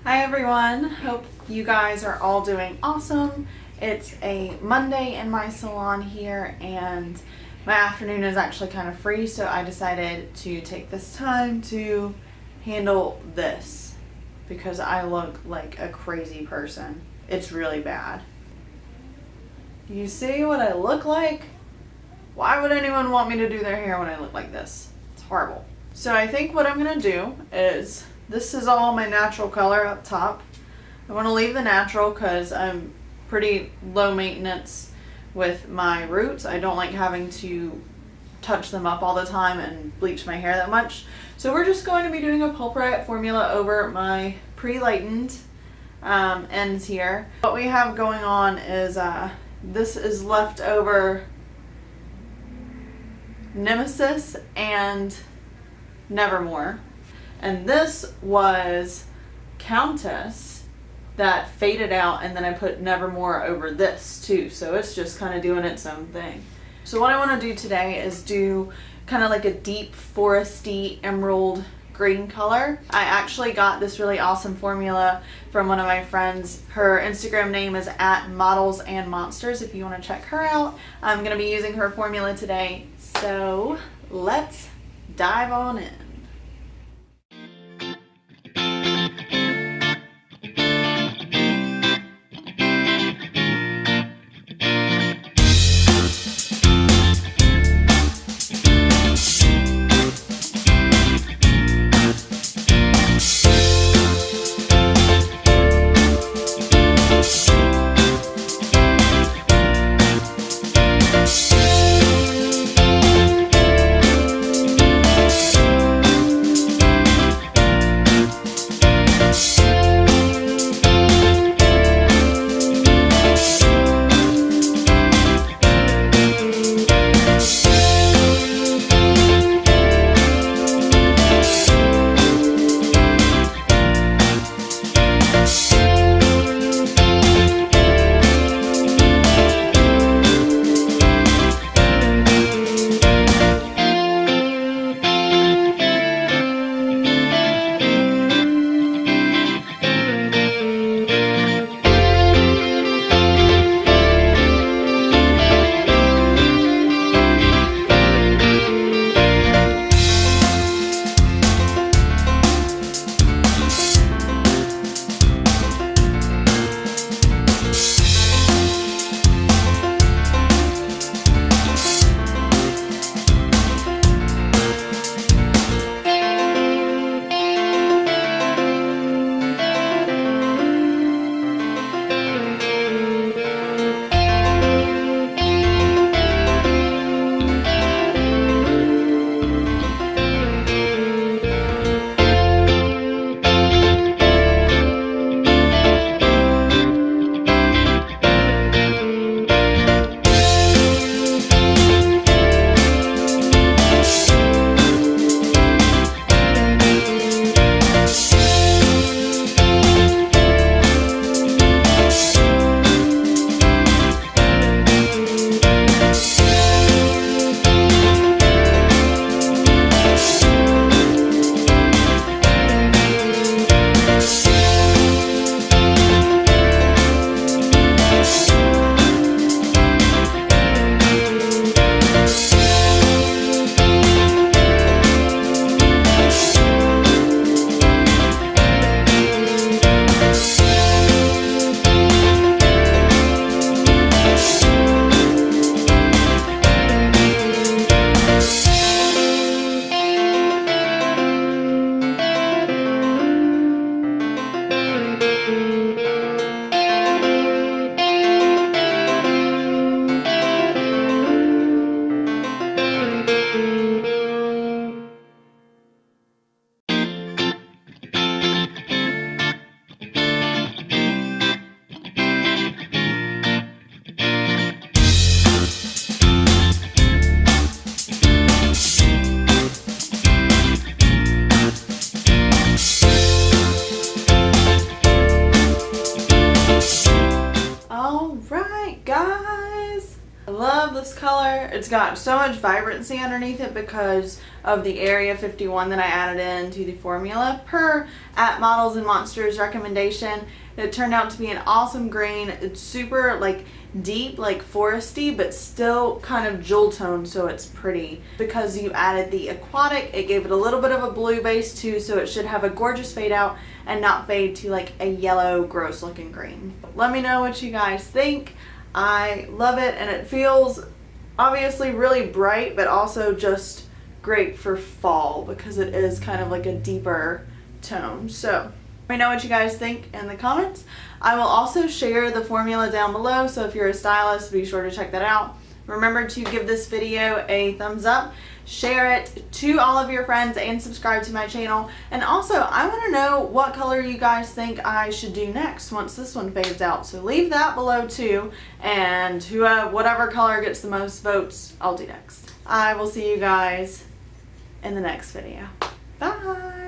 Hi everyone, hope you guys are all doing awesome. It's a Monday in my salon here and my afternoon is actually kind of free, so I decided to take this time to handle this because I look like a crazy person. It's really bad. You see what I look like? Why would anyone want me to do their hair when I look like this? It's horrible. So I think what I'm gonna do is, this is all my natural color up top. I want to leave the natural because I'm pretty low maintenance with my roots. I don't like having to touch them up all the time and bleach my hair that much. So we're just going to be doing a Pulp Riot formula over my pre-lightened ends here. What we have going on is this is leftover Nemesis and Nevermore. And this was Countess that faded out, and then I put Nevermore over this too. So it's just kind of doing its own thing. So what I want to do today is do kind of like a deep foresty emerald green color. I actually got this really awesome formula from one of my friends. Her Instagram name is @modelsandmonsters if you want to check her out. I'm going to be using her formula today. So let's dive on in. color. It's got so much vibrancy underneath it because of the Area 51 that I added into the formula per at Models and Monsters recommendation. It turned out to be an awesome green. It's super like deep, like foresty, but still kind of jewel tone, so it's pretty. Because you added the aquatic, it gave it a little bit of a blue base too, so it should have a gorgeous fade out and not fade to like a yellow gross looking green. Let me know what you guys think. I love it, and it feels obviously really bright, but also just great for fall because it is kind of like a deeper tone. So let me know what you guys think in the comments. I will also share the formula down below, so if you're a stylist, be sure to check that out. Remember to give this video a thumbs up, share it to all of your friends, and subscribe to my channel. And also, I want to know what color you guys think I should do next once this one fades out. So leave that below too, and whatever color gets the most votes, I'll do next. I will see you guys in the next video. Bye!